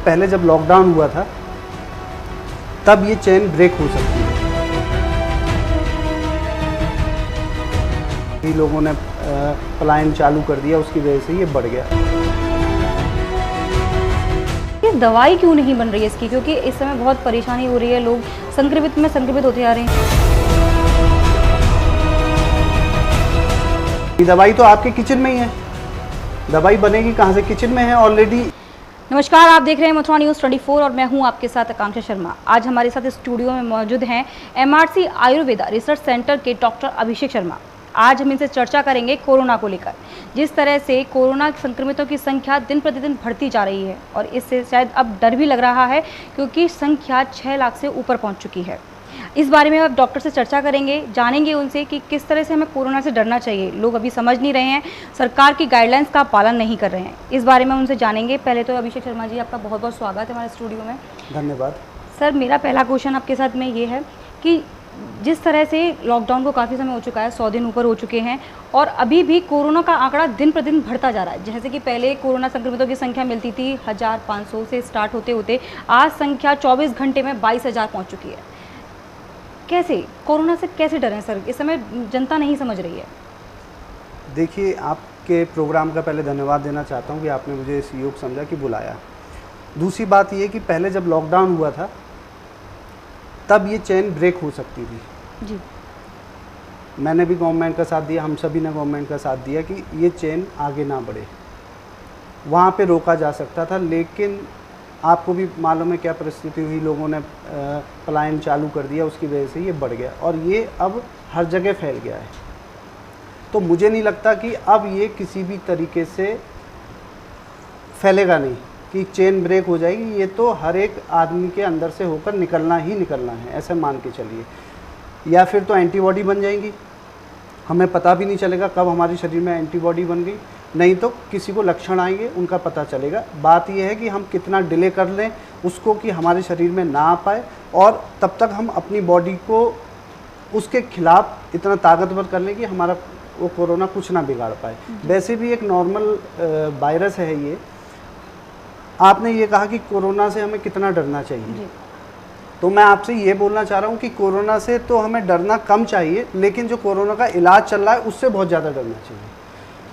पहले जब लॉकडाउन हुआ था तब ये चेन ब्रेक हो सकती है। कई लोगों ने पलायन चालू कर दिया, उसकी वजह से ये बढ़ गया। ये दवाई क्यों नहीं बन रही है इसकी? क्योंकि इस समय बहुत परेशानी हो रही है, लोग संक्रमित होते जा रहे हैं। ये दवाई तो आपके किचन में ही है, दवाई बनेगी कहाँ से? किचन में है ऑलरेडी। नमस्कार, आप देख रहे हैं मथुरा न्यूज़ 24 और मैं हूं आपके साथ आकांक्षा शर्मा। आज हमारे साथ स्टूडियो में मौजूद हैं MRC आयुर्वेदा रिसर्च सेंटर के डॉक्टर अभिषेक शर्मा। आज हम इनसे चर्चा करेंगे कोरोना को लेकर। जिस तरह से कोरोना संक्रमितों की संख्या दिन प्रतिदिन बढ़ती जा रही है और इससे शायद अब डर भी लग रहा है क्योंकि संख्या 6 लाख से ऊपर पहुँच चुकी है। इस बारे में अब डॉक्टर से चर्चा करेंगे, जानेंगे उनसे कि किस तरह से हमें कोरोना से डरना चाहिए। लोग अभी समझ नहीं रहे हैं, सरकार की गाइडलाइंस का पालन नहीं कर रहे हैं। इस बारे में उनसे जानेंगे। पहले तो अभिषेक शर्मा जी, आपका बहुत बहुत स्वागत है हमारे स्टूडियो में। धन्यवाद सर, मेरा पहला क्वेश्चन आपके साथ में ये है कि जिस तरह से लॉकडाउन को काफ़ी समय हो चुका है, 100 दिन ऊपर हो चुके हैं और अभी भी कोरोना का आंकड़ा दिन प्रतिदिन बढ़ता जा रहा है। जैसे कि पहले कोरोना संक्रमितों की संख्या मिलती थी 1500 से स्टार्ट होते होते आज संख्या 24 घंटे में 22,000 पहुँच चुकी है। कैसे कोरोना से कैसे डरें सर? इस समय जनता नहीं समझ रही है। देखिए, आपके प्रोग्राम का पहले धन्यवाद देना चाहता हूँ कि आपने मुझे इस योग समझा कि बुलाया। दूसरी बात ये कि पहले जब लॉकडाउन हुआ था तब ये चेन ब्रेक हो सकती थी जी। मैंने भी गवर्नमेंट का साथ दिया, हम सभी ने गवर्नमेंट का साथ दिया कि ये चेन आगे ना बढ़े, वहाँ पे रोका जा सकता था। लेकिन आपको भी मालूम है क्या परिस्थिति हुई, लोगों ने पलायन चालू कर दिया, उसकी वजह से ये बढ़ गया और ये अब हर जगह फैल गया है। तो मुझे नहीं लगता कि अब ये किसी भी तरीके से फैलेगा नहीं कि चेन ब्रेक हो जाएगी। ये तो हर एक आदमी के अंदर से होकर निकलना ही निकलना है, ऐसे मान के चलिए। या फिर तो एंटीबॉडी बन जाएंगी, हमें पता भी नहीं चलेगा कब हमारे शरीर में एंटीबॉडी बन गई, नहीं तो किसी को लक्षण आएंगे, उनका पता चलेगा। बात यह है कि हम कितना डिले कर लें उसको कि हमारे शरीर में ना आ पाए और तब तक हम अपनी बॉडी को उसके खिलाफ इतना ताकतवर कर लें कि हमारा वो कोरोना कुछ ना बिगाड़ पाए। वैसे भी एक नॉर्मल वायरस है ये। आपने ये कहा कि कोरोना से हमें कितना डरना चाहिए, तो मैं आपसे ये बोलना चाह रहा हूँ कि कोरोना से तो हमें डरना कम चाहिए, लेकिन जो कोरोना का इलाज चल रहा है उससे बहुत ज़्यादा डरना चाहिए।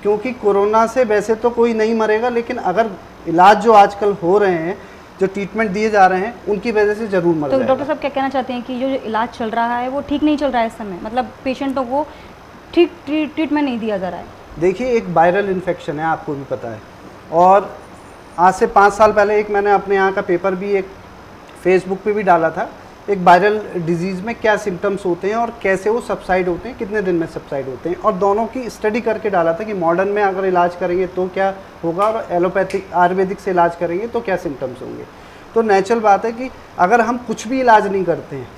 क्योंकि कोरोना से वैसे तो कोई नहीं मरेगा, लेकिन अगर इलाज जो आजकल हो रहे हैं, जो ट्रीटमेंट दिए जा रहे हैं, उनकी वजह से ज़रूर मर जाएगा। तो डॉक्टर साहब क्या कहना चाहते हैं कि जो इलाज चल रहा है वो ठीक नहीं चल रहा है इस समय? मतलब पेशेंटों को ठीक ट्रीटमेंट नहीं दिया जा रहा है। देखिए, एक वायरल इन्फेक्शन है, आपको भी पता है। और आज से 5 साल पहले एक मैंने अपने यहाँ का पेपर भी एक फेसबुक पे भी डाला था, एक वायरल डिजीज़ में क्या सिम्टम्स होते हैं और कैसे वो सबसाइड होते हैं, कितने दिन में सबसाइड होते हैं, और दोनों की स्टडी करके डाला था कि मॉडर्न में अगर इलाज करेंगे तो क्या होगा और एलोपैथिक आयुर्वेदिक से इलाज करेंगे तो क्या सिम्टम्स होंगे। तो नेचुरल बात है कि अगर हम कुछ भी इलाज नहीं करते हैं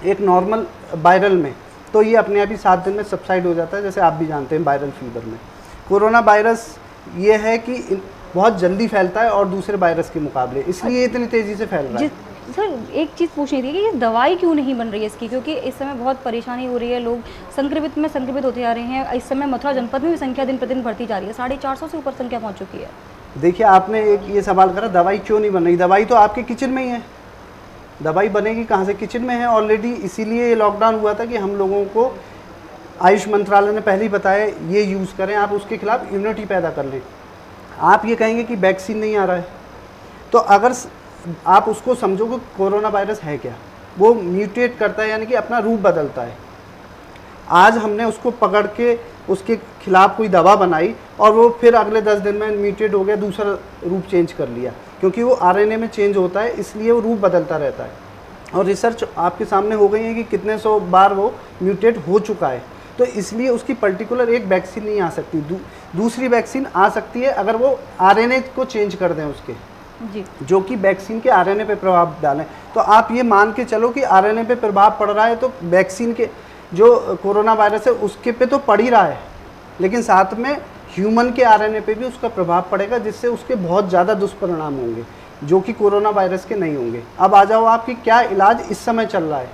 एक नॉर्मल वायरल में, तो ये अपने आप ही 7 दिन में सबसाइड हो जाता है, जैसे आप भी जानते हैं वायरल फीवर में। कोरोना वायरस ये है कि बहुत जल्दी फैलता है और दूसरे वायरस के मुकाबले, इसलिए इतनी तेज़ी से फैल रहा है। सर, एक चीज़ पूछनी थी कि ये दवाई क्यों नहीं बन रही है इसकी? क्योंकि इस समय बहुत परेशानी हो रही है, लोग संक्रमित होते जा रहे हैं। इस समय मथुरा जनपद में भी संख्या दिन प्रतिदिन बढ़ती जा रही है, 450 से ऊपर संख्या पहुँच चुकी है। देखिए, आपने एक ये सवाल करा दवाई क्यों नहीं बन रही। दवाई तो आपके किचन में ही है, दवाई बनेगी कहाँ से? किचन में है ऑलरेडी। इसीलिए ये लॉकडाउन हुआ था कि हम लोगों को आयुष मंत्रालय ने पहले ही बताया ये यूज़ करें, आप उसके खिलाफ इम्यूनिटी पैदा कर लें। आप ये कहेंगे कि वैक्सीन नहीं आ रहा है, तो अगर आप उसको समझो कि कोरोना वायरस है क्या, वो म्यूटेट करता है, यानी कि अपना रूप बदलता है। आज हमने उसको पकड़ के उसके खिलाफ कोई दवा बनाई और वो फिर अगले 10 दिन में म्यूटेट हो गया, दूसरा रूप चेंज कर लिया, क्योंकि वो आरएनए में चेंज होता है, इसलिए वो रूप बदलता रहता है। और रिसर्च आपके सामने हो गई है कि कितने 100 बार वो म्यूटेट हो चुका है। तो इसलिए उसकी पर्टिकुलर एक वैक्सीन नहीं आ सकती। दूसरी वैक्सीन आ सकती है अगर वो आरएनए को चेंज कर दें उसके जी, जो कि वैक्सीन के आरएनए पे प्रभाव डालें। तो आप ये मान के चलो कि आरएनए पे प्रभाव पड़ रहा है, तो वैक्सीन के जो कोरोना वायरस है उसके पे तो पड़ ही रहा है, लेकिन साथ में ह्यूमन के आरएनए पे भी उसका प्रभाव पड़ेगा, जिससे उसके बहुत ज़्यादा दुष्परिणाम होंगे जो कि कोरोना वायरस के नहीं होंगे। अब आ जाओ आपकी क्या इलाज इस समय चल रहा है।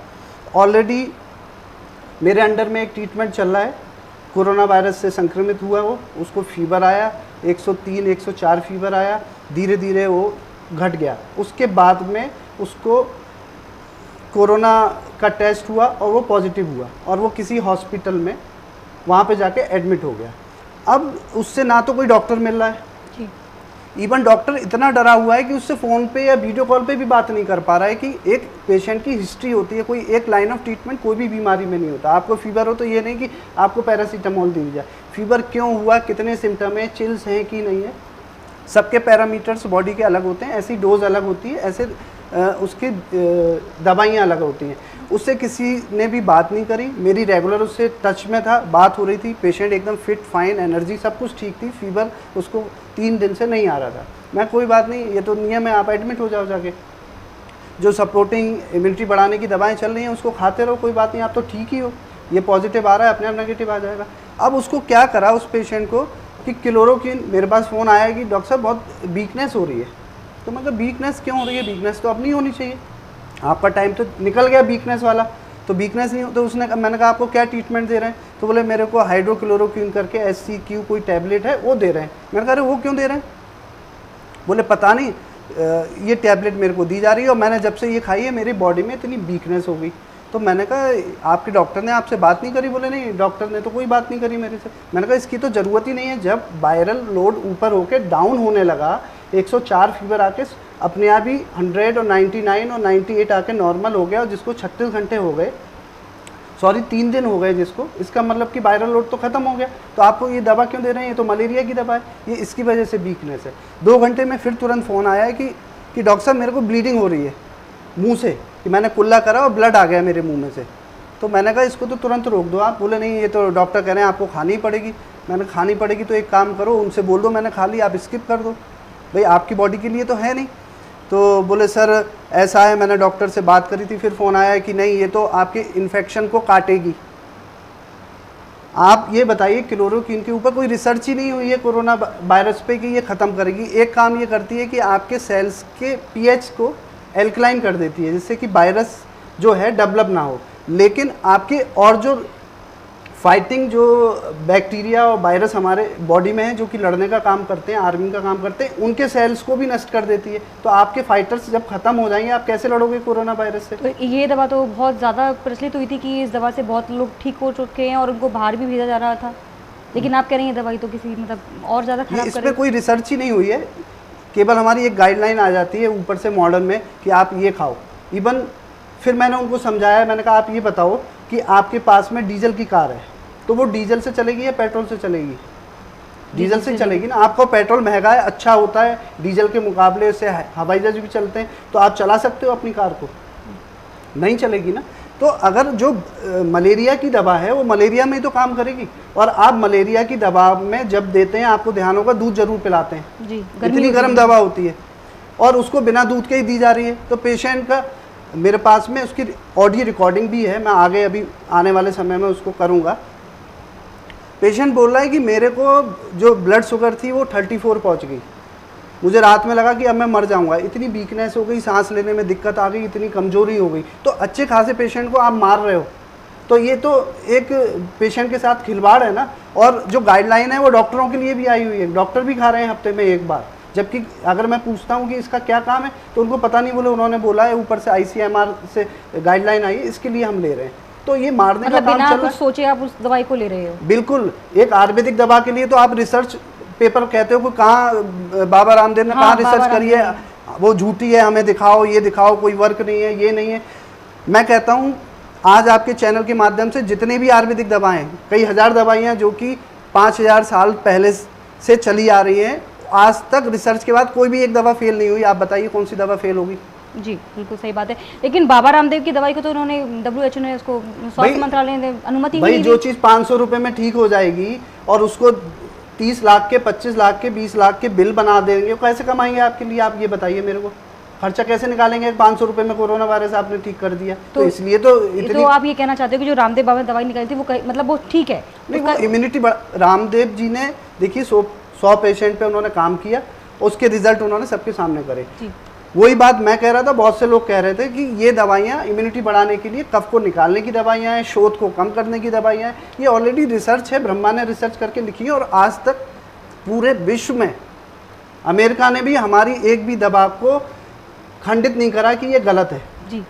ऑलरेडी मेरे अंडर में एक ट्रीटमेंट चल रहा है, कोरोना वायरस से संक्रमित हुआ वो, उसको फीवर आया 103 104 फीवर आया, धीरे धीरे वो घट गया। उसके बाद में उसको कोरोना का टेस्ट हुआ और वो पॉजिटिव हुआ और वो किसी हॉस्पिटल में वहाँ पे जाके एडमिट हो गया। अब उससे ना तो कोई डॉक्टर मिल रहा है, इवन डॉक्टर इतना डरा हुआ है कि उससे फ़ोन पे या वीडियो कॉल पे भी बात नहीं कर पा रहा है कि एक पेशेंट की हिस्ट्री होती है, कोई एक लाइन ऑफ ट्रीटमेंट कोई भी बीमारी में नहीं होता। आपको फीवर हो तो ये नहीं कि आपको पैरासीटामोल दी जाए, फीवर क्यों हुआ, कितने सिम्टम है, चिल्स हैं कि नहीं है, सबके पैरामीटर्स बॉडी के अलग होते हैं, ऐसी डोज अलग होती है, ऐसे उसकी दवाइयाँ अलग होती हैं। उससे किसी ने भी बात नहीं करी, मेरी रेगुलर उससे टच में था, बात हो रही थी, पेशेंट एकदम फिट फाइन, एनर्जी सब कुछ ठीक थी, फीवर उसको 3 दिन से नहीं आ रहा था। मैं कोई बात नहीं, ये तो नियम है, आप एडमिट हो जाओ जाके, जो सपोर्टिंग इम्यूनिटी बढ़ाने की दवाएं चल रही हैं उसको खाते रहो, कोई बात नहीं, आप तो ठीक ही हो, ये पॉजिटिव आ रहा है अपने आप नेगेटिव आ जाएगा। अब उसको क्या करा उस पेशेंट को कि क्लोरोक्विन, मेरे पास फ़ोन आया कि डॉक्टर साहब बहुत वीकनेस हो रही है। तो मतलब वीकनेस क्यों हो रही है, वीकनेस तो अब नहीं होनी चाहिए, आपका टाइम तो निकल गया वीकनेस वाला, तो वीकनेस नहीं हो। तो उसने, मैंने कहा आपको क्या ट्रीटमेंट दे रहे हैं, तो बोले मेरे को हाइड्रोक्लोरोक्विन करके SCQ कोई टैबलेट है वो दे रहे हैं। मैंने कहा अरे वो क्यों दे रहे हैं, बोले पता नहीं ये टैबलेट मेरे को दी जा रही है और मैंने जब से ये खाई है मेरी बॉडी में इतनी वीकनेस हो गई। तो मैंने कहा आपके डॉक्टर ने आपसे बात नहीं करी, बोले नहीं डॉक्टर ने तो कोई बात नहीं करी मेरे से। मैंने कहा इसकी तो ज़रूरत ही नहीं है, जब वायरल लोड ऊपर होके डाउन होने लगा, 104 फीवर आके अपने आप ही 100 और 99 और 98 आके नॉर्मल हो गया, और जिसको 36 घंटे हो गए, सॉरी 3 दिन हो गए जिसको, इसका मतलब कि वायरल लोड तो ख़त्म हो गया। तो आपको ये दवा क्यों दे रहे हैं, ये तो मलेरिया की दवा है, ये इसकी वजह से वीकनेस है। 2 घंटे में फिर तुरंत फ़ोन आया है कि डॉक्टर साहब मेरे को ब्लीडिंग हो रही है मुंह से, कि मैंने कुल्ला करा और ब्लड आ गया मेरे मुंह में से। तो मैंने कहा इसको तो तुरंत रोक दो आप, बोले नहीं ये तो डॉक्टर कह रहे हैं आपको खानी ही पड़ेगी। मैंने खानी पड़ेगी तो एक काम करो, उनसे बोल दो मैंने खा ली, आप स्किप कर दो, भाई आपकी बॉडी के लिए तो है नहीं। तो बोले सर ऐसा है, मैंने डॉक्टर से बात करी थी, फिर फ़ोन आया कि नहीं ये तो आपके इन्फेक्शन को काटेगी। आप ये बताइए क्लोरोक्विन के ऊपर कोई रिसर्च ही नहीं हुई है कोरोना वायरस पे कि ये ख़त्म करेगी। एक काम ये करती है कि आपके सेल्स के pH को एल्कलाइन कर देती है, जिससे कि वायरस जो है डेवलप ना हो। लेकिन आपके और जो फाइटिंग जो बैक्टीरिया और वायरस हमारे बॉडी में है, जो कि लड़ने का काम करते हैं, आर्मी का काम करते हैं, उनके सेल्स को भी नष्ट कर देती है। तो आपके फाइटर्स जब ख़त्म हो जाएंगे, आप कैसे लड़ोगे कोरोना वायरस से। तो ये दवा तो बहुत ज़्यादा प्रचलित हुई थी कि इस दवा से बहुत लोग ठीक हो चुके हैं और उनको बाहर भी भेजा जा रहा था, लेकिन आप कह रहे हैं ये दवाई तो किसी मतलब और ज़्यादा खराब इस पर कोई रिसर्च ही नहीं हुई है, केवल हमारी एक गाइडलाइन आ जाती है ऊपर से मॉडर्न में कि आप ये खाओ। इवन फिर मैंने उनको समझाया, मैंने कहा आप ये बताओ कि आपके पास में डीजल की कार है, तो वो डीजल से चलेगी या पेट्रोल से चलेगी, डीजल से चलेगी ना। आपको पेट्रोल महंगा है, अच्छा होता है डीजल के मुकाबले, से हवाई जहाज भी चलते हैं, तो आप चला सकते हो अपनी कार को, नहीं चलेगी ना। तो अगर जो मलेरिया की दवा है वो मलेरिया में ही तो काम करेगी, और आप मलेरिया की दवा में जब देते हैं आपको ध्यान होगा दूध जरूर पिलाते हैं जी, इतनी गर्म दवा होती है, और उसको बिना दूध के ही दी जा रही है। तो पेशेंट का मेरे पास में उसकी ऑडियो रिकॉर्डिंग भी है, मैं आगे अभी आने वाले समय में उसको करूँगा। पेशेंट बोल रहा है कि मेरे को जो ब्लड शुगर थी वो 34 पहुँच गई, मुझे रात में लगा कि अब मैं मर जाऊंगा, इतनी वीकनेस हो गई, सांस लेने में दिक्कत आ गई, इतनी कमजोरी हो गई। तो अच्छे खासे पेशेंट को आप मार रहे हो, तो ये तो एक पेशेंट के साथ खिलवाड़ है ना। और जो गाइडलाइन है वो डॉक्टरों के लिए भी आई हुई है, डॉक्टर भी खा रहे हैं हफ्ते में एक बार, जबकि अगर मैं पूछता हूँ कि इसका क्या काम है तो उनको पता नहीं, बोले उन्होंने बोला है ऊपर से ICMR से गाइडलाइन आई है, इसके लिए हम ले रहे हैं। तो ये मारने का काम चल रहा है, सोचे आप उस दवाई को ले रहे हो। बिल्कुल, एक आयुर्वेदिक दवा के लिए तो आप रिसर्च पेपर कहते हो कि कहाँ बाबा रामदेव ने कहाँ रिसर्च करी है, वो झूठी है, हमें दिखाओ, ये दिखाओ, कोई वर्क नहीं है, ये नहीं है। मैं कहता हूँ आज आपके चैनल के माध्यम से जितने भी आयुर्वेदिक दवाएं, कई हजार दवाइयाँ जो कि 5000 साल पहले से चली आ रही हैं, आज तक रिसर्च के बाद कोई भी एक दवा फेल नहीं हुई। आप बताइए कौन सी दवा फेल होगी। जी बिल्कुल सही बात है, लेकिन बाबा रामदेव की दवाई को तो उन्होंने WHO ने उसको स्वास्थ्य मंत्रालय ने अनुमति भाई, जो चीज़ 500 रुपये में ठीक हो जाएगी और उसको 30 लाख के, 25 लाख के, 20 लाख के बिल बना देंगे, वो कैसे कमाएंगे आपके लिए, आप ये बताइए मेरे को, खर्चा कैसे निकालेंगे। 500 रुपये में कोरोना वायरस आपने ठीक कर दिया, तो इसलिए तो इतनी। तो आप ये कहना चाहते हो कि जो रामदेव बाबा ने दवाई निकाली थी वो मतलब वो ठीक है, नहीं वो इम्यूनिटी, रामदेव जी ने देखिए 100 पेशेंट पे उन्होंने काम किया, उसके रिजल्ट उन्होंने सबके सामने करे। वही बात मैं कह रहा था, बहुत से लोग कह रहे थे कि ये दवाइयाँ इम्यूनिटी बढ़ाने के लिए, कफ को निकालने की दवाइयाँ हैं, शोथ को कम करने की दवाइयाँ हैं। ये ऑलरेडी रिसर्च है, ब्रह्मा ने रिसर्च करके लिखी है, और आज तक पूरे विश्व में अमेरिका ने भी हमारी एक भी दवा को खंडित नहीं करा कि ये गलत है। जी।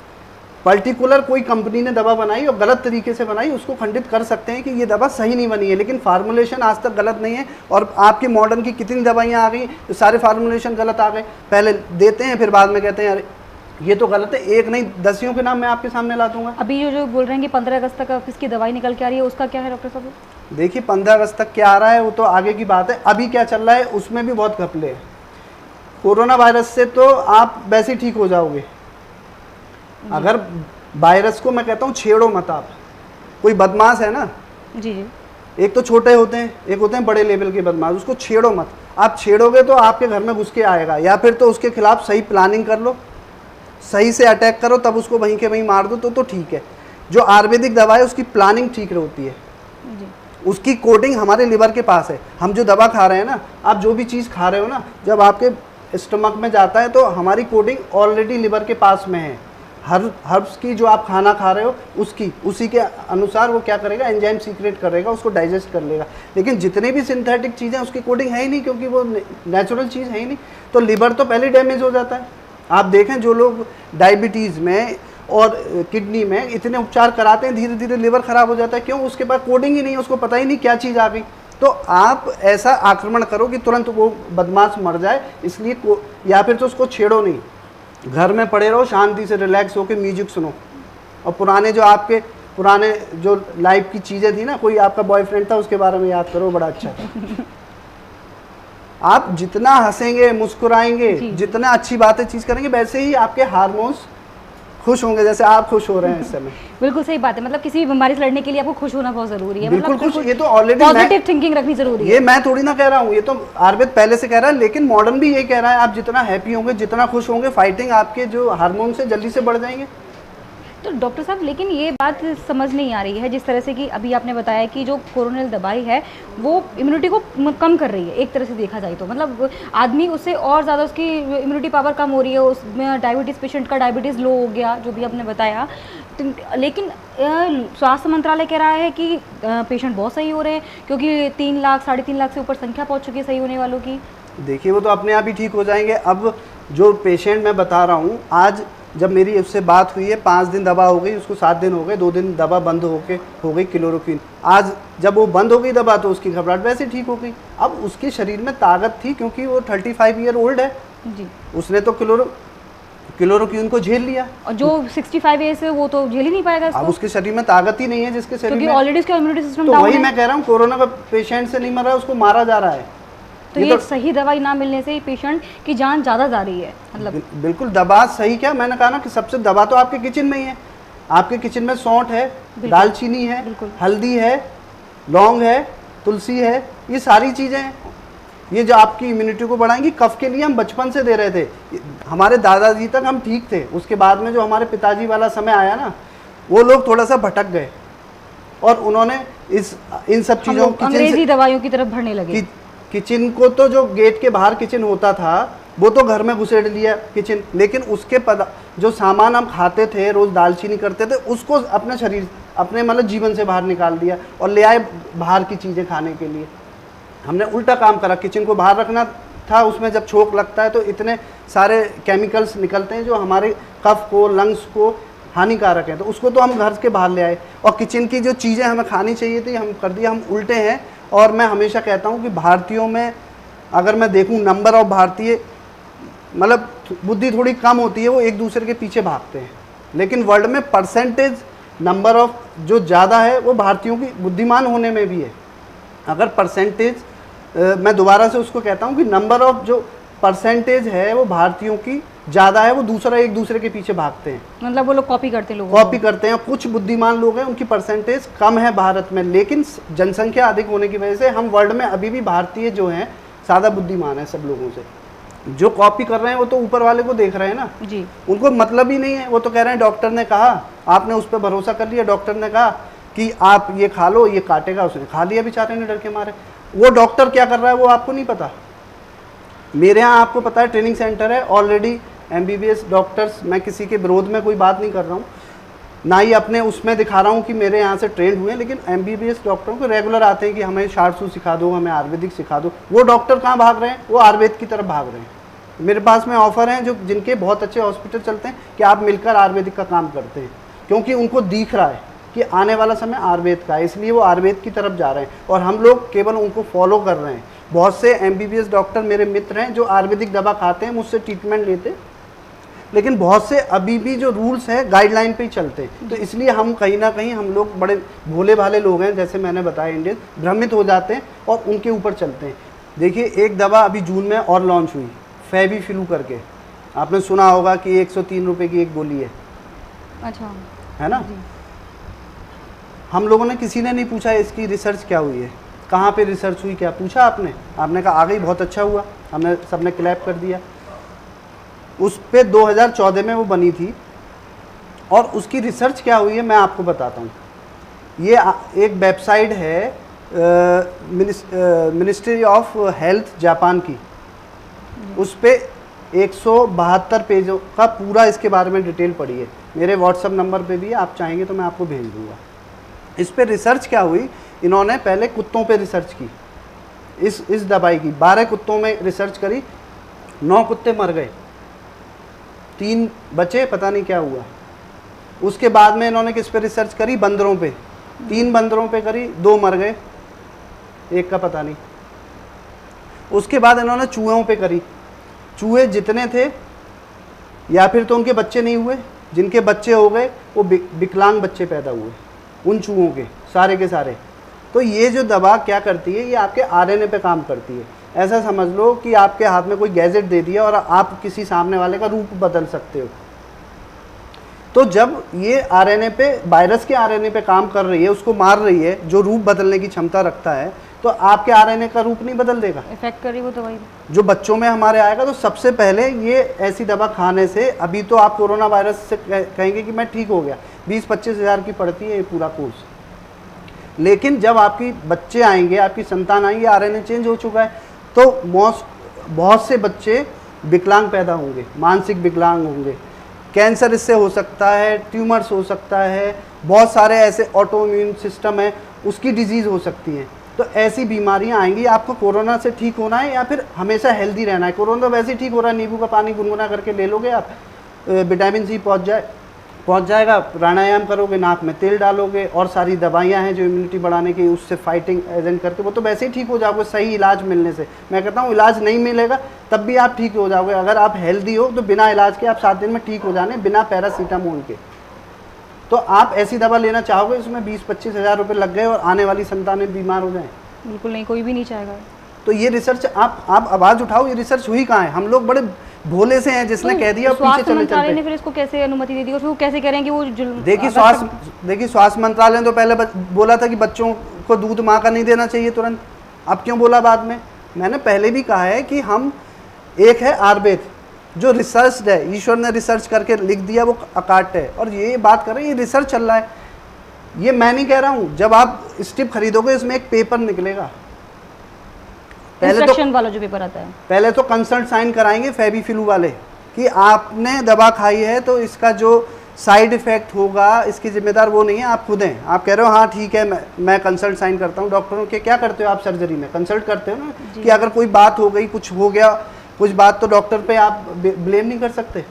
पर्टिकुलर कोई कंपनी ने दवा बनाई और गलत तरीके से बनाई, उसको खंडित कर सकते हैं कि ये दवा सही नहीं बनी है, लेकिन फार्मूलेशन आज तक गलत नहीं है। और आपकी मॉडर्न की कितनी दवाइयाँ आ गई तो सारे फार्मूलेशन गलत आ गए। पहले देते हैं फिर बाद में कहते हैं अरे ये तो गलत है। एक नहीं दसियों के नाम मैं आपके सामने ला दूंगा। अभी जो बोल रहे हैं कि 15 अगस्त तक किसकी दवाई निकल के आ रही है, उसका क्या है डॉक्टर साहब? देखिए 15 अगस्त तक क्या आ रहा है वो तो आगे की बात है। अभी क्या चल रहा है उसमें भी बहुत घपले हैं। कोरोना वायरस से तो आप वैसे ही ठीक हो जाओगे। अगर वायरस को मैं कहता हूँ छेड़ो मत आप। कोई बदमाश है ना, जी जी, एक तो छोटे होते हैं, एक होते हैं बड़े लेवल के बदमाश, उसको छेड़ो मत। आप छेड़ोगे तो आपके घर में घुस के आएगा, या फिर तो उसके खिलाफ सही प्लानिंग कर लो, सही से अटैक करो, तब उसको वहीं के वहीं मार दो तो ठीक है। जो आयुर्वेदिक दवा है उसकी प्लानिंग ठीक होती है, जी। उसकी कोडिंग हमारे लिवर के पास है। हम जो दवा खा रहे हैं ना, आप जो भी चीज़ खा रहे हो ना, जब आपके स्टमक में जाता है तो हमारी कोडिंग ऑलरेडी लिवर के पास में है। हर्ब्स की जो आप खाना खा रहे हो उसी के अनुसार वो क्या करेगा, एंजाइम सीक्रेट करेगा, उसको डाइजेस्ट कर लेगा। लेकिन जितने भी सिंथेटिक चीज़ें उसकी कोडिंग है ही नहीं, क्योंकि वो नेचुरल चीज़ है ही नहीं। तो लिवर तो पहले डैमेज हो जाता है। आप देखें जो लोग डायबिटीज़ में और किडनी में इतने उपचार कराते हैं, धीरे धीरे लिवर ख़राब हो जाता है। क्यों? उसके पास कोडिंग ही नहीं, उसको पता ही नहीं क्या चीज़ आ गई। तो आप ऐसा आक्रमण करो कि तुरंत वो बदमाश मर जाए, इसलिए या फिर तो उसको छेड़ो नहीं। घर में पड़े रहो, शांति से रिलैक्स होकर म्यूजिक सुनो। और पुराने जो लाइफ की चीज़ें थी ना, कोई आपका बॉयफ्रेंड था उसके बारे में याद करो, बड़ा अच्छा था। आप जितना हंसेंगे मुस्कुराएंगे, जितना अच्छी बातें चीज़ करेंगे, वैसे ही आपके हार्मोन्स खुश होंगे, जैसे आप खुश हो रहे हैं इस समय। बिल्कुल सही बात है। मतलब किसी भी बीमारी से लड़ने के लिए आपको खुश होना बहुत जरूरी है। बिल्कुल मतलब खुश। ये तो ऑलरेडी पॉजिटिव थिंकिंग रखनी जरूरी है। ये मैं थोड़ी ना कह रहा हूँ, ये तो आयुर्वेद पहले से कह रहा है, लेकिन मॉडर्न भी ये कह रहा है। आप जितना हैप्पी होंगे, जितना खुश होंगे, फाइटिंग आपके जो हार्मोन से जल्दी से बढ़ जाएंगे। तो डॉक्टर साहब, लेकिन ये बात समझ नहीं आ रही है, जिस तरह से कि अभी आपने बताया कि जो कोरोनल दवाई है वो इम्यूनिटी को कम कर रही है, एक तरह से देखा जाए तो। मतलब आदमी उससे और ज़्यादा उसकी इम्यूनिटी पावर कम हो रही है। उसमें डायबिटीज़ पेशेंट का डायबिटीज़ लो हो गया, जो भी आपने बताया। लेकिन स्वास्थ्य मंत्रालय कह रहा है कि पेशेंट बहुत सही हो रहे हैं, क्योंकि 3 लाख 3.5 लाख से ऊपर संख्या पहुँच चुकी है सही होने वालों की। देखिए वो तो अपने आप ही ठीक हो जाएंगे। अब जो पेशेंट मैं बता रहा हूँ, आज जब मेरी उससे बात हुई है, 5 दिन दवा हो गई, उसको 7 दिन हो गए, 2 दिन दवा बंद हो गई क्लोरोक्विन। आज जब वो बंद हो गई दवा तो उसकी घबराहट वैसे ठीक हो गई। अब उसके शरीर में ताकत थी, क्योंकि वो 35 ईयर ओल्ड है जी। उसने तो क्लोरोक्विन को झेल लिया। और जो 65 एज है वो तो झेल ही नहीं पाएगा इसको। अब उसके शरीर में ताकत ही नहीं है, जिसके शरीर में ऑलरेडी उसका इम्यूनिटी सिस्टम तो डाउन है। वही मैं कह रहा हूँ, कोरोना का पेशेंट से नहीं मर रहा है, उसको मारा जा रहा है। तो ये सही दवाई ना मिलने से पेशेंट की जान ज़्यादा जा रही है। मतलब बिल्कुल दवा सही क्या, मैंने कहा ना कि सबसे दवा तो आपके किचन में ही है। आपके किचन में सौंठ है, दालचीनी है, हल्दी है, लौंग है, तुलसी है, ये सारी चीज़ें हैं। ये जो आपकी इम्यूनिटी को बढ़ाएंगी। कफ के लिए हम बचपन से दे रहे थे, हमारे दादाजी तक हम ठीक थे। उसके बाद में जो हमारे पिताजी वाला समय आया ना, वो लोग थोड़ा सा भटक गए और उन्होंने इन सब चीज़ों अंग्रेजी दवाइयों की तरफ बढ़ने लगे। किचन को तो जो गेट के बाहर किचन होता था वो तो घर में घुसेड़ लिया किचन, लेकिन उसके जो सामान हम खाते थे, रोज़ दालचीनी करते थे, उसको अपने शरीर अपने मतलब जीवन से बाहर निकाल दिया और ले आए बाहर की चीज़ें खाने के लिए। हमने उल्टा काम करा, किचन को बाहर रखना था, उसमें जब छोंक लगता है तो इतने सारे केमिकल्स निकलते हैं जो हमारे कफ को, लंग्स को हानिकारक हैं, तो उसको तो हम घर के बाहर ले आए। और किचन की जो चीज़ें हमें खानी चाहिए थी हम कर दिया, हम उल्टे हैं। और मैं हमेशा कहता हूँ कि भारतीयों में अगर मैं देखूँ नंबर ऑफ भारतीय मतलब बुद्धि थोड़ी कम होती है, वो एक दूसरे के पीछे भागते हैं, लेकिन वर्ल्ड में परसेंटेज नंबर ऑफ जो ज़्यादा है वो भारतीयों की बुद्धिमान होने में भी है। अगर परसेंटेज मैं दोबारा से उसको कहता हूँ कि नंबर ऑफ जो परसेंटेज है वो भारतीयों की ज़्यादा है, वो दूसरा एक दूसरे के पीछे भागते हैं। मतलब वो लोग कॉपी करते हैं। कुछ बुद्धिमान लोग हैं उनकी परसेंटेज कम है भारत में, लेकिन जनसंख्या अधिक होने की वजह से हम वर्ल्ड में अभी भी भारतीय जो हैं ज़्यादा बुद्धिमान है सब लोगों से। जो कॉपी कर रहे हैं वो तो ऊपर वाले को देख रहे हैं ना जी, उनको मतलब ही नहीं है। वो तो कह रहे हैं डॉक्टर ने कहा, आपने उस पर भरोसा कर लिया, डॉक्टर ने कहा कि आप ये खा लो, ये काटेगा, उसने खा लिया बेचारे ने डर के मारे। वो डॉक्टर क्या कर रहा है वो आपको नहीं पता। मेरे यहाँ आपको पता है ट्रेनिंग सेंटर है ऑलरेडी, MBBS डॉक्टर्स, मैं किसी के विरोध में कोई बात नहीं कर रहा हूँ, ना ही अपने उसमें दिखा रहा हूँ कि मेरे यहाँ से ट्रेंड हुए हैं, लेकिन MBBS डॉक्टरों को रेगुलर आते हैं कि हमें शार्सू सिखा दो, हमें आयुर्वेदिक सिखा दो। वो डॉक्टर कहाँ भाग रहे हैं? वो आयुर्वेद की तरफ भाग रहे हैं। मेरे पास में ऑफर हैं जो जिनके बहुत अच्छे हॉस्पिटल चलते हैं कि आप मिलकर आयुर्वेदिक का काम करते हैं, क्योंकि उनको दिख रहा है कि आने वाला समय आयुर्वेद का है, इसलिए वो आयुर्वेद की तरफ जा रहे हैं और हम लोग केवल उनको फॉलो कर रहे हैं। बहुत से MBBS डॉक्टर मेरे मित्र हैं जो आयुर्वेदिक दवा खाते हैं, मुझसे ट्रीटमेंट लेते हैं, लेकिन बहुत से अभी भी जो रूल्स हैं गाइडलाइन पे ही चलते हैं। तो इसलिए हम कहीं ना कहीं हम लोग बड़े भोले भाले लोग हैं, जैसे मैंने बताया, इंडियन भ्रमित हो जाते हैं और उनके ऊपर चलते हैं। देखिए, एक दवा अभी जून में और लॉन्च हुई, फेविफ्लू करके, आपने सुना होगा कि 103 रुपये की एक गोली है। अच्छा, है ना? हम लोगों ने, किसी ने नहीं पूछा इसकी रिसर्च क्या हुई है, कहाँ पे रिसर्च हुई, क्या पूछा आपने? आपने कहा आ गई, बहुत अच्छा हुआ, हमने सबने क्लैप कर दिया। उस पे 2014 में वो बनी थी और उसकी रिसर्च क्या हुई है मैं आपको बताता हूँ। ये एक वेबसाइट है मिनिस्ट्री ऑफ हेल्थ जापान की, उस पे 172 पेजों का पूरा इसके बारे में डिटेल पड़ी है। मेरे व्हाट्सएप नंबर पे भी आप चाहेंगे तो मैं आपको भेज दूँगा। इस पे रिसर्च क्या हुई, इन्होंने पहले कुत्तों पे रिसर्च की, इस दवाई की 12 कुत्तों में रिसर्च करी, 9 कुत्ते मर गए, 3 बचे, पता नहीं क्या हुआ। उसके बाद में इन्होंने किस पे रिसर्च करी, बंदरों पे, 3 बंदरों पे करी, 2 मर गए, 1 का पता नहीं। उसके बाद इन्होंने चूहों पे करी, चूहे जितने थे या फिर तो उनके बच्चे नहीं हुए, जिनके बच्चे हो गए वो विकलांग बच्चे पैदा हुए उन चूहों के सारे के सारे। तो ये जो दवा क्या करती है, ये आपके RNA पे काम करती है। ऐसा समझ लो कि आपके हाथ में कोई गैजेट दे दिया और आप किसी सामने वाले का रूप बदल सकते हो। तो जब ये RNA पे, वायरस के RNA पे काम कर रही है, उसको मार रही है, जो रूप बदलने की क्षमता रखता है, तो आपके RNA का रूप नहीं बदल देगा, इफेक्ट करी वो दवाई जो बच्चों में हमारे आएगा। तो सबसे पहले ये ऐसी दवा खाने से, अभी तो आप कोरोना वायरस से कहेंगे कि मैं ठीक हो गया, 20-25 हज़ार की पड़ती है ये पूरा कोर्स, लेकिन जब आपकी बच्चे आएंगे, आपकी संतान आएंगे, RNA चेंज हो चुका है, तो बहुत से बच्चे विकलांग पैदा होंगे, मानसिक विकलांग होंगे, कैंसर इससे हो सकता है, ट्यूमर्स हो सकता है, बहुत सारे ऐसे ऑटो इम्यून सिस्टम है उसकी डिजीज़ हो सकती है। तो ऐसी बीमारियां आएंगी। आपको कोरोना से ठीक होना है या फिर हमेशा हेल्दी रहना है? कोरोना तो वैसे ही ठीक हो रहा है, नींबू का पानी गुनगुना करके ले लोगे आप, विटामिन C पहुंच जाएगा, प्राणायाम करोगे, नाक में तेल डालोगे, और सारी दवाइयां हैं जो इम्यूनिटी बढ़ाने की, उससे फाइटिंग एजेंट करके वो तो वैसे ही ठीक हो जाओगे सही इलाज मिलने से। मैं कहता हूँ इलाज नहीं मिलेगा तब भी आप ठीक हो जाओगे। अगर आप हेल्दी हो तो बिना इलाज के आप 7 दिन में ठीक हो जाने, बिना पैरासीटामोल के। तो आप ऐसी दवा लेना चाहोगे इसमें 20-25 हज़ार रुपये लग गए और आने वाली संतानें बीमार हो जाएं? बिल्कुल नहीं, कोई भी नहीं चाहेगा। तो ये रिसर्च आप आवाज़ उठाओ, ये रिसर्च हुई कहाँ है? हम लोग बड़े भोले से हैं जिसने कह दिया, पीछे चले चलते हैं। फिर इसको कैसे अनुमति दे दी और फिर वो कैसे कह रहे हैं कि वो देखिए स्वास्थ्य मंत्रालय ने तो पहले बोला था कि बच्चों को दूध माँ का नहीं देना चाहिए तुरंत, अब क्यों बोला बाद में? मैंने पहले भी कहा है कि हम, एक है आयुर्वेद जो रिसर्च है, ईश्वर ने रिसर्च करके लिख दिया, वो अकाट है, और ये बात कर रहे हैं ये रिसर्च चल रहा है, ये मैं नहीं कह रहा हूँ। जब आप स्ट्रिप खरीदोगे इसमें एक पेपर निकलेगा, इंस्ट्रक्शन वाला जो पेपर आता है, पहले तो कंसल्ट साइन कराएंगे फेविफ्लू वाले कि आपने दवा खाई है तो इसका जो साइड इफेक्ट होगा इसकी जिम्मेदार वो नहीं है, आप खुद हैं। आप कह रहे हो हाँ ठीक है मैं कंसल्ट साइन करता हूँ। डॉक्टरों के क्या करते हो आप सर्जरी में? कंसल्ट करते हो ना, कि अगर कोई बात हो गई, कुछ हो गया, कुछ बात, तो डॉक्टर पे आप ब्लेम नहीं कर सकते।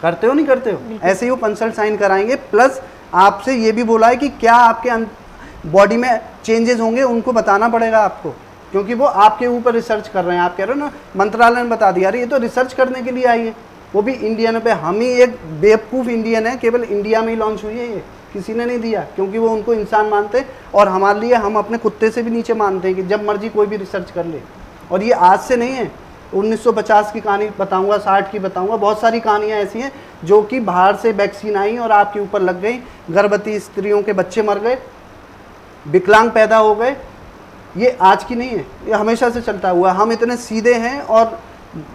करते हो नहीं करते हो? ऐसे ही वो कंसल्ट साइन कराएंगे। प्लस आपसे ये भी बोला है कि क्या आपके बॉडी में चेंजेस होंगे उनको बताना पड़ेगा आपको, क्योंकि वो आपके ऊपर रिसर्च कर रहे हैं। आप कह रहे हो ना मंत्रालय ने बता दिया, अरे ये तो रिसर्च करने के लिए आई है, वो भी इंडियन पे। हम ही एक बेवकूफ़ इंडियन है, केवल इंडिया में ही लॉन्च हुई है, ये किसी ने नहीं दिया, क्योंकि वो उनको इंसान मानते हैं और हमारे लिए हम अपने कुत्ते से भी नीचे मानते हैं कि जब मर्जी कोई भी रिसर्च कर ले। और ये आज से नहीं है, 1950 की कहानी बताऊंगा, 60 की बताऊंगा, बहुत सारी कहानियाँ ऐसी हैं जो कि बाहर से वैक्सीन आई और आपके ऊपर लग गई, गर्भवती स्त्रियों के बच्चे मर गए, विकलांग पैदा हो गए। ये आज की नहीं है, ये हमेशा से चलता हुआ। हम इतने सीधे हैं, और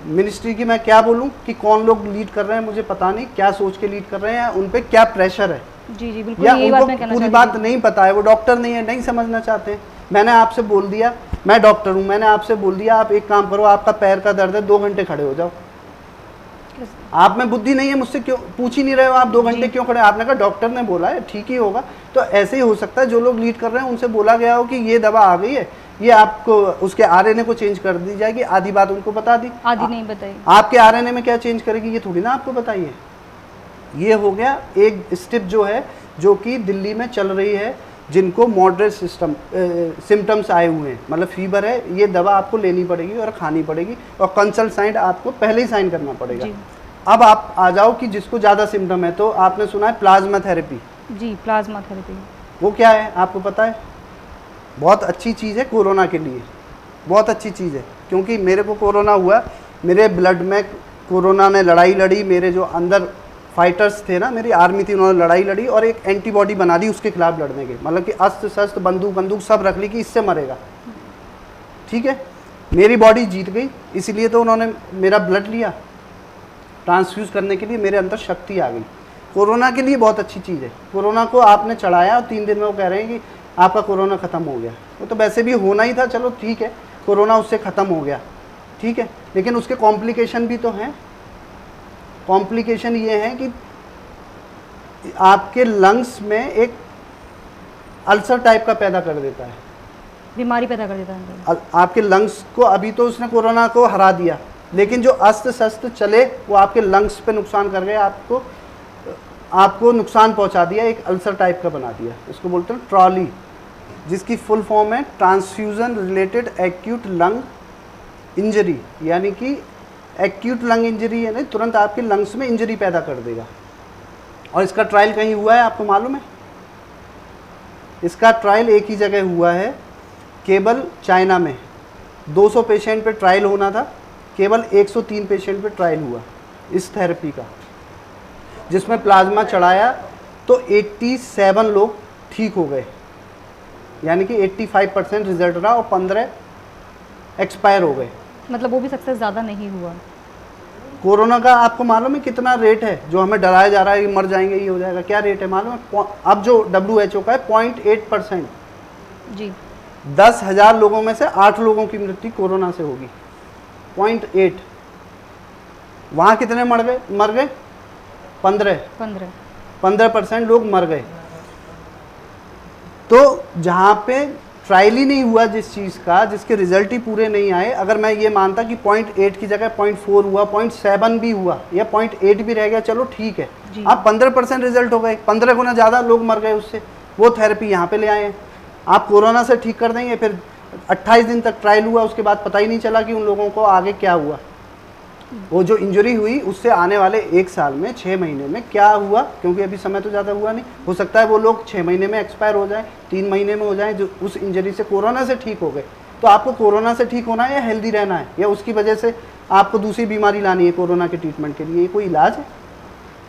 मिनिस्ट्री की मैं क्या बोलूं कि कौन लोग लीड कर रहे हैं मुझे पता नहीं, क्या सोच के लीड कर रहे हैं, उन पे क्या प्रेशर है, जी जी बिल्कुल, या यही बात मैं कहना पूरी बात नहीं पता है। वो डॉक्टर नहीं है, नहीं समझना चाहते। मैंने आपसे बोल दिया, मैं डॉक्टर हूँ, मैंने आपसे बोल दिया आप एक काम करो, आपका पैर का दर्द है, 2 घंटे खड़े हो जाओ, आप में बुद्धि नहीं है, मुझसे क्यों पूछ ही नहीं रहे हो आप, 2 घंटे क्यों खड़े? आपने कहा डॉक्टर ने बोला है, ठीक ही होगा। तो ऐसे ही हो सकता है जो लोग लीड कर रहे हैं उनसे बोला गया हो कि ये दवा आ गई है, ये आपको उसके आरएनए को चेंज कर दी जाएगी, आधी बात उनको बता दी, आधी नहीं बताई। आपके आरएनए में क्या चेंज करेगी ये थोड़ी ना आपको बताइए। ये हो गया एक स्टेप जो है, जो कि दिल्ली में चल रही है, जिनको मॉडरेट सिम्टम्स आए हुए हैं, मतलब फीवर है, ये दवा आपको लेनी पड़ेगी और खानी पड़ेगी, और कंसल्ट साइन आपको पहले ही साइन करना पड़ेगा। अब आप आ जाओ कि जिसको ज़्यादा सिम्टम है, तो आपने सुना है प्लाज्मा थेरेपी। जी, प्लाज्मा थेरेपी वो क्या है आपको पता है? बहुत अच्छी चीज़ है कोरोना के लिए, बहुत अच्छी चीज़ है, क्योंकि मेरे को कोरोना हुआ, मेरे ब्लड में कोरोना ने लड़ाई लड़ी, मेरे जो अंदर फाइटर्स थे ना, मेरी आर्मी थी, उन्होंने लड़ाई लड़ी और एक एंटीबॉडी बना दी उसके खिलाफ लड़ने के, मतलब कि अस्त्र शस्त्र बंदूक सब रख ली कि इससे मरेगा। ठीक है, मेरी बॉडी जीत गई, इसलिए तो उन्होंने मेरा ब्लड लिया ट्रांसफ्यूज करने के लिए, मेरे अंदर शक्ति आ गई। कोरोना के लिए बहुत अच्छी चीज़ है। कोरोना को आपने चढ़ाया और 3 दिन में वो कह रहे हैं कि आपका कोरोना ख़त्म हो गया। वो तो वैसे भी होना ही था, चलो ठीक है, कोरोना उससे ख़त्म हो गया, ठीक है, लेकिन उसके कॉम्प्लिकेशन भी तो हैं। कॉम्प्लिकेशन ये है कि आपके लंग्स में एक अल्सर टाइप का पैदा कर देता है, बीमारी पैदा कर देता है आपके लंग्स को। अभी तो उसने कोरोना को हरा दिया, लेकिन जो अस्त्र शस्त्र चले वो आपके लंग्स पे नुकसान कर गए, आपको नुकसान पहुंचा दिया, एक अल्सर टाइप का बना दिया। इसको बोलते हैं ट्रॉली, जिसकी फुल फॉर्म है transfusion related acute lung injury, यानी कि एक्यूट लंग इंजरी है ना, तुरंत आपके लंग्स में इंजरी पैदा कर देगा। और इसका ट्रायल कहीं हुआ है आपको मालूम है? इसका ट्रायल एक ही जगह हुआ है, केवल चाइना में। 200 पेशेंट पे ट्रायल होना था, केवल 103 पेशेंट पे ट्रायल हुआ इस थेरेपी का, जिसमें प्लाज्मा चढ़ाया तो 87 लोग ठीक हो गए, यानी कि 85% रिजल्ट रहा, और 15 एक्सपायर हो गए। मतलब वो भी सक्सेस ज़्यादा नहीं हुआ। कोरोना का आपको मालूम है कितना रेट है? जो हमें डराया जा रहा है कि मर जाएंगे, ये हो जाएगा, क्या रेट है मालूम है? अब जो WHO का है 0.8%। जी, 10,000 लोगों में से 8 लोगों की मृत्यु कोरोना से होगी। 0.8। वहाँ कितने मर गए? 15% लोग मर गए। तो जहाँ पे ट्रायल ही नहीं हुआ जिस चीज़ का, जिसके रिजल्ट ही पूरे नहीं आए, अगर मैं ये मानता कि 0.8 की जगह 0.4 हुआ, 0.7 भी हुआ, या 0.8 भी रह गया, चलो ठीक है, आप 15% रिजल्ट हो गए, 15 गुना ज़्यादा लोग मर गए उससे। वो थेरेपी यहाँ पे ले आए हैं, आप कोरोना से ठीक कर देंगे। फिर 28 दिन तक ट्रायल हुआ, उसके बाद पता ही नहीं चला कि उन लोगों को आगे क्या हुआ। वो जो इंजरी हुई उससे आने वाले 1 साल में, 6 महीने में क्या हुआ, क्योंकि अभी समय तो ज़्यादा हुआ नहीं, हो सकता है वो लोग 6 महीने में एक्सपायर हो जाए, 3 महीने में हो जाए, जो उस इंजरी से, कोरोना से ठीक हो गए। तो आपको कोरोना से ठीक होना है या हेल्दी रहना है, या उसकी वजह से आपको दूसरी बीमारी लानी है कोरोना के ट्रीटमेंट के लिए? ये कोई इलाज है?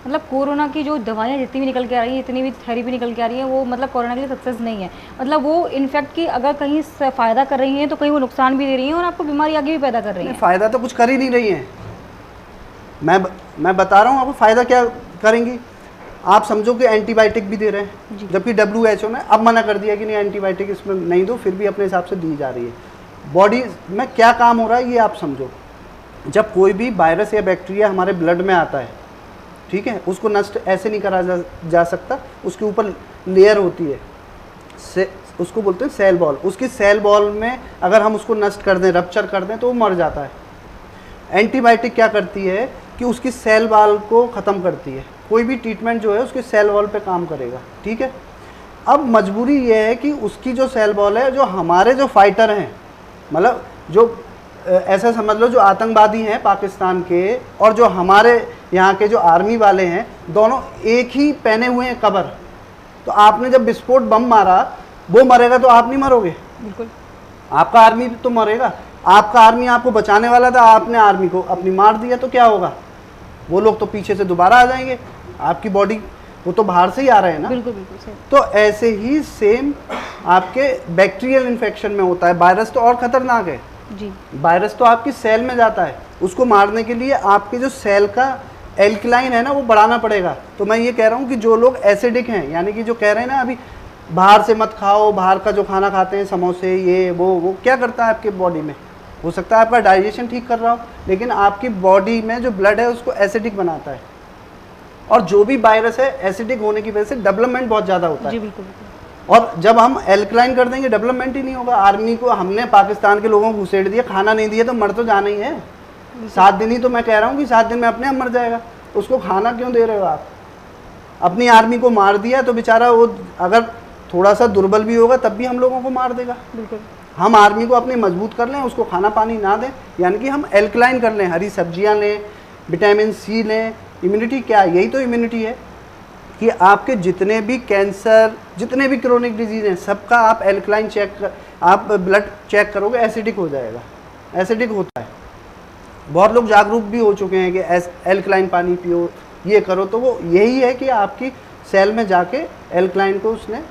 मतलब कोरोना की जो दवाइयाँ जितनी भी निकल के आ रही हैं, इतनी भी थेरेपी निकल के आ रही है, वो मतलब कोरोना के लिए सक्सेस नहीं है। मतलब वो इनफैक्ट कि अगर कहीं फ़ायदा कर रही हैं तो कहीं वो नुकसान भी दे रही हैं और आपको बीमारी आगे भी पैदा कर रही है। फ़ायदा तो कुछ कर ही नहीं रही है। मैं बता रहा हूँ आपको फ़ायदा क्या करेंगी। आप समझो कि एंटीबायोटिक भी दे रहे हैं, जबकि WHO ने अब मना कर दिया कि नहीं, एंटीबायोटिक इसमें नहीं दो, फिर भी अपने हिसाब से दी जा रही है। बॉडी में क्या काम हो रहा है ये आप समझो। जब कोई भी वायरस या बैक्टीरिया हमारे ब्लड में आता है, ठीक है, उसको नष्ट ऐसे नहीं करा जा सकता, उसके ऊपर लेयर होती है, उसको बोलते हैं सेल बॉल। उसकी सेल बॉल में अगर हम उसको नष्ट कर दें, रप्चर कर दें, तो वो मर जाता है। एंटीबायोटिक क्या करती है कि उसकी सेल वॉल को ख़त्म करती है। कोई भी ट्रीटमेंट जो है उसके सेल वॉल पे काम करेगा, ठीक है। अब मजबूरी ये है कि उसकी जो सेल वॉल है, जो हमारे जो फाइटर हैं, मतलब जो ऐसा समझ लो जो आतंकवादी हैं पाकिस्तान के, और जो हमारे यहाँ के जो आर्मी वाले हैं, दोनों एक ही पहने हुए हैं कवर। तो आपने जब विस्फोट बम मारा, वो मरेगा तो आप नहीं मरोगे, बिल्कुल, आपका आर्मी तो मरेगा। आपका आर्मी आपको बचाने वाला था, आपने आर्मी को अपनी मार दिया, तो क्या होगा? वो लोग तो पीछे से दोबारा आ जाएंगे, आपकी बॉडी, वो तो बाहर से ही आ रहे हैं ना। बिल्कुल बिल्कुल सही। तो ऐसे ही सेम आपके बैक्टीरियल इन्फेक्शन में होता है। वायरस तो और खतरनाक है जी। वायरस तो आपकी सेल में जाता है, उसको मारने के लिए आपके जो सेल का एल्कलाइन है ना, वो बढ़ाना पड़ेगा। तो मैं ये कह रहा हूँ कि जो लोग एसिडिक हैं, यानी कि जो कह रहे हैं ना अभी बाहर से मत खाओ, बाहर का जो खाना खाते हैं, समोसे, ये वो क्या करता है आपके बॉडी में? हो सकता है आपका डाइजेशन ठीक कर रहा हो, लेकिन आपकी बॉडी में जो ब्लड है उसको एसिडिक बनाता है, और जो भी वायरस है एसिडिक होने की वजह से डेवलपमेंट बहुत ज़्यादा होता जी है। बिल्कुल बिल्कुल। और जब हम एल्कलाइन कर देंगे डेवलपमेंट ही नहीं होगा। आर्मी को हमने पाकिस्तान के लोगों को घुसेड़ दिया, खाना नहीं दिया तो मर तो जाना ही है। 7 दिन ही तो मैं कह रहा हूँ कि 7 दिन में अपने आप मर जाएगा, उसको खाना क्यों दे रहे हो आप? अपनी आर्मी को मार दिया तो बेचारा वो अगर थोड़ा सा दुर्बल भी होगा तब भी हम लोगों को मार देगा। बिल्कुल। हम आर्मी को अपनी मजबूत कर लें, उसको खाना पानी ना दें, यानी कि हम एल्कलाइन कर लें, हरी सब्जियां लें, विटामिन सी लें। इम्यूनिटी क्या है? यही तो इम्यूनिटी है कि आपके जितने भी कैंसर, जितने भी क्रोनिक डिजीज़ हैं, सबका आप एल्कलाइन आप ब्लड चेक करोगे एसिडिक हो जाएगा, एसिडिक होता है। बहुत लोग जागरूक भी हो चुके हैं कि एल्कलाइन पानी पियो, ये करो, तो वो यही है कि आपकी सेल में जाके एल्कलाइन को उसने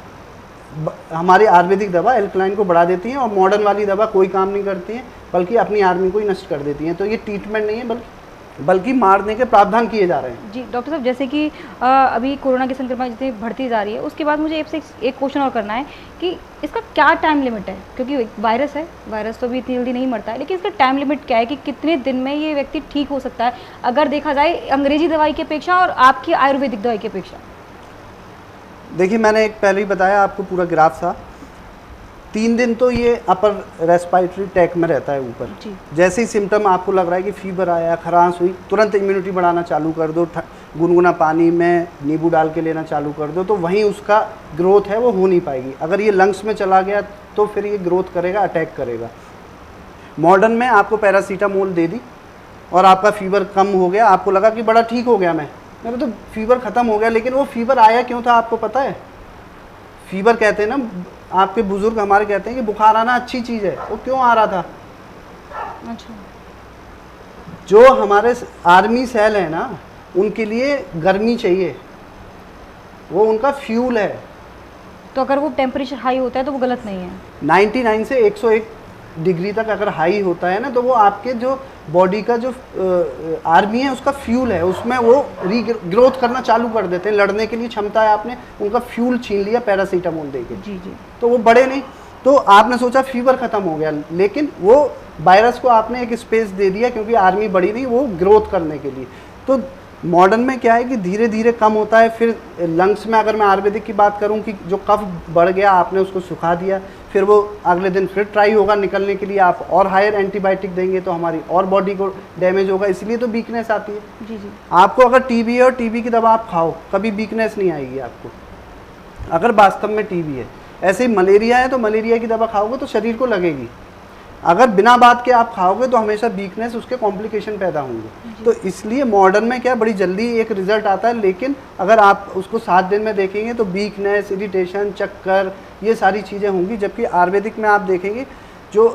हमारी आयुर्वेदिक दवा एल्कलाइन को बढ़ा देती है, और मॉडर्न वाली दवा कोई काम नहीं करती है, बल्कि अपनी आर्मी को ही नष्ट कर देती हैं। तो ये ट्रीटमेंट नहीं है, बल्कि मारने के प्रावधान किए जा रहे हैं। जी डॉक्टर साहब, जैसे कि अभी कोरोना की संक्रमण जितनी बढ़ती जा रही है, उसके बाद मुझे आपसे एक क्वेश्चन और करना है कि इसका क्या टाइम लिमिट है? क्योंकि वायरस है, वायरस तो भी इतनी जल्दी नहीं मरता है, लेकिन इसका टाइम लिमिट क्या है कि कितने दिन में ये व्यक्ति ठीक हो सकता है, अगर देखा जाए अंग्रेजी दवाई की अपेक्षा और आपकी आयुर्वेदिक दवाई की अपेक्षा? देखिए, मैंने एक पहले ही बताया आपको, पूरा ग्राफ था। 3 दिन तो ये अपर रेस्पिरेटरी ट्रैक में रहता है ऊपर। जैसे ही सिम्टम आपको लग रहा है कि फीवर आया, खराश हुई, तुरंत इम्यूनिटी बढ़ाना चालू कर दो, गुनगुना पानी में नींबू डाल के लेना चालू कर दो, तो वहीं उसका ग्रोथ है वो हो नहीं पाएगी। अगर ये लंग्स में चला गया तो फिर ये ग्रोथ करेगा, अटैक करेगा। मॉडर्न में आपको पैरासीटामोल दे दी और आपका फीवर कम हो गया, आपको लगा कि बड़ा ठीक हो गया, मेरा तो फीवर ख़त्म हो गया, लेकिन वो फीवर आया क्यों था आपको पता है? फीवर कहते हैं ना, आपके बुजुर्ग हमारे कहते हैं कि बुखार आना अच्छी चीज़ है, वो क्यों आ रहा था? अच्छा। जो हमारे आर्मी सेल है ना, उनके लिए गर्मी चाहिए, वो उनका फ्यूल है। तो अगर वो टेम्परेचर हाई होता है तो वो गलत नहीं है? 99 से 101 डिग्री तक अगर हाई होता है ना, तो वो आपके जो बॉडी का जो आर्मी है उसका फ्यूल है, उसमें वो रीग्रोथ करना चालू कर देते हैं, लड़ने के लिए क्षमता है, आपने उनका फ्यूल छीन लिया पैरासीटामोल देके। जी जी। तो वो बढ़े नहीं, तो आपने सोचा फीवर ख़त्म हो गया, लेकिन वो वायरस को आपने एक स्पेस दे दिया, क्योंकि आर्मी बढ़ी नहीं, वो ग्रोथ करने के लिए। तो मॉडर्न में क्या है कि धीरे धीरे कम होता है। फिर लंग्स में अगर मैं आयुर्वेदिक की बात करूं कि जो कफ बढ़ गया, आपने उसको सुखा दिया, फिर वो अगले दिन फिर ट्राई होगा निकलने के लिए, आप और हायर एंटीबायोटिक देंगे तो हमारी और बॉडी को डैमेज होगा, इसलिए तो वीकनेस आती है। जी जी। आपको अगर टीबी है और टीबी की दवा आप खाओ, कभी वीकनेस नहीं आएगी आपको, अगर वास्तव में टीबी है। ऐसे ही मलेरिया है तो मलेरिया की दवा खाओगे तो शरीर को लगेगी, अगर बिना बात के आप खाओगे तो हमेशा वीकनेस, उसके कॉम्प्लिकेशन पैदा होंगे। तो इसलिए मॉडर्न में क्या बड़ी जल्दी एक रिजल्ट आता है, लेकिन अगर आप उसको 7 दिन में देखेंगे तो वीकनेस, इरिटेशन, चक्कर, ये सारी चीज़ें होंगी। जबकि आयुर्वेदिक में आप देखेंगे जो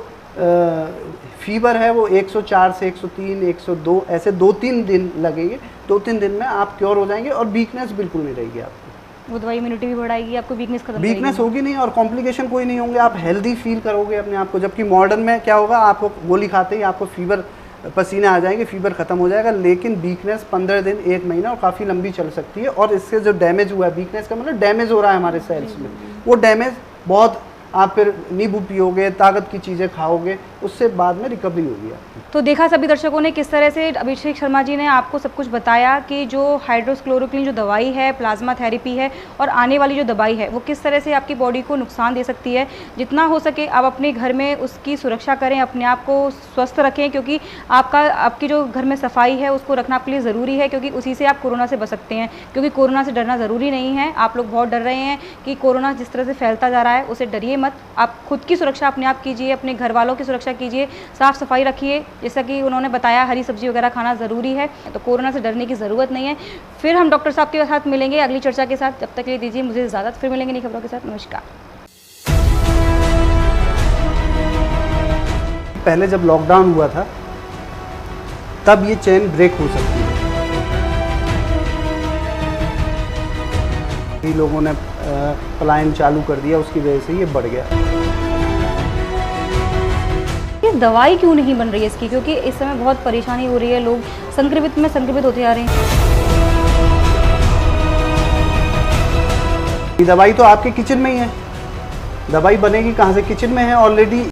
फीवर है वो 104 से 103, 102 ऐसे 2-3 दिन लगेंगे, 2-3 दिन में आप क्योर हो जाएंगे और वीकनेस बिल्कुल नहीं रहेगी आपको। वो दवाई इम्यूनिटी भी बढ़ाएगी, आपको वीकनेस खत्म करेगी। वीकनेस होगी नहीं और कॉम्प्लिकेशन कोई नहीं होंगे, आप हेल्दी फील करोगे अपने आप को। जबकि मॉडर्न में क्या होगा, आपको गोली खाते ही आपको फीवर, पसीने आ जाएंगे, फीवर खत्म हो जाएगा, लेकिन वीकनेस 15 दिन, 1 महीना और काफ़ी लंबी चल सकती है। और इससे जो डैमेज हुआ है, वीकनेस का मतलब डैमेज हो रहा है हमारे सेल्स में, वो डैमेज बहुत, आप फिर नींबू पियोगे, ताकत की चीज़ें खाओगे, उससे बाद में रिकवरी होगी आपकी। तो देखा सभी दर्शकों ने किस तरह से अभिषेक शर्मा जी ने आपको सब कुछ बताया कि जो हाइड्रोक्लोरोक्विन जो दवाई है, प्लाज्मा थेरेपी है और आने वाली जो दवाई है, वो किस तरह से आपकी बॉडी को नुकसान दे सकती है। जितना हो सके आप अपने घर में उसकी सुरक्षा करें, अपने आप को स्वस्थ रखें, क्योंकि आपकी जो घर में सफाई है उसको रखना आपके लिए ज़रूरी है, क्योंकि उसी से आप कोरोना से बच सकते हैं। क्योंकि कोरोना से डरना ज़रूरी नहीं है, आप लोग बहुत डर रहे हैं कि कोरोना जिस तरह से फैलता जा रहा है, उसे डरिए मत। आप खुद की सुरक्षा अपने आप कीजिए, अपने घर वालों की सुरक्षा कीजिए, साफ़ सफाई रखिए, जैसा कि उन्होंने बताया हरी सब्जी वगैरह खाना ज़रूरी है। तो कोरोना से डरने की ज़रूरत नहीं है। फिर हम डॉक्टर साहब के साथ मिलेंगे अगली चर्चा के साथ, जब तक के लिए दीजिए मुझे इजाज़त। फिर मिलेंगे नई खबरों के साथ। नमस्कार। पहले जब लॉकडाउन हुआ था तब ये चेन ब्रेक हो सकती है। लोगों ने पलायन चालू कर दिया, उसकी वजह से ये बढ़ गया। ये दवाई क्यों नहीं बन रही है इसकी? क्योंकि इस समय बहुत परेशानी हो रही है, लोग संक्रमित होते जा रहे हैं। ये दवाई तो आपके किचन में ही है, दवाई बनेगी कहाँ से? किचन में है ऑलरेडी।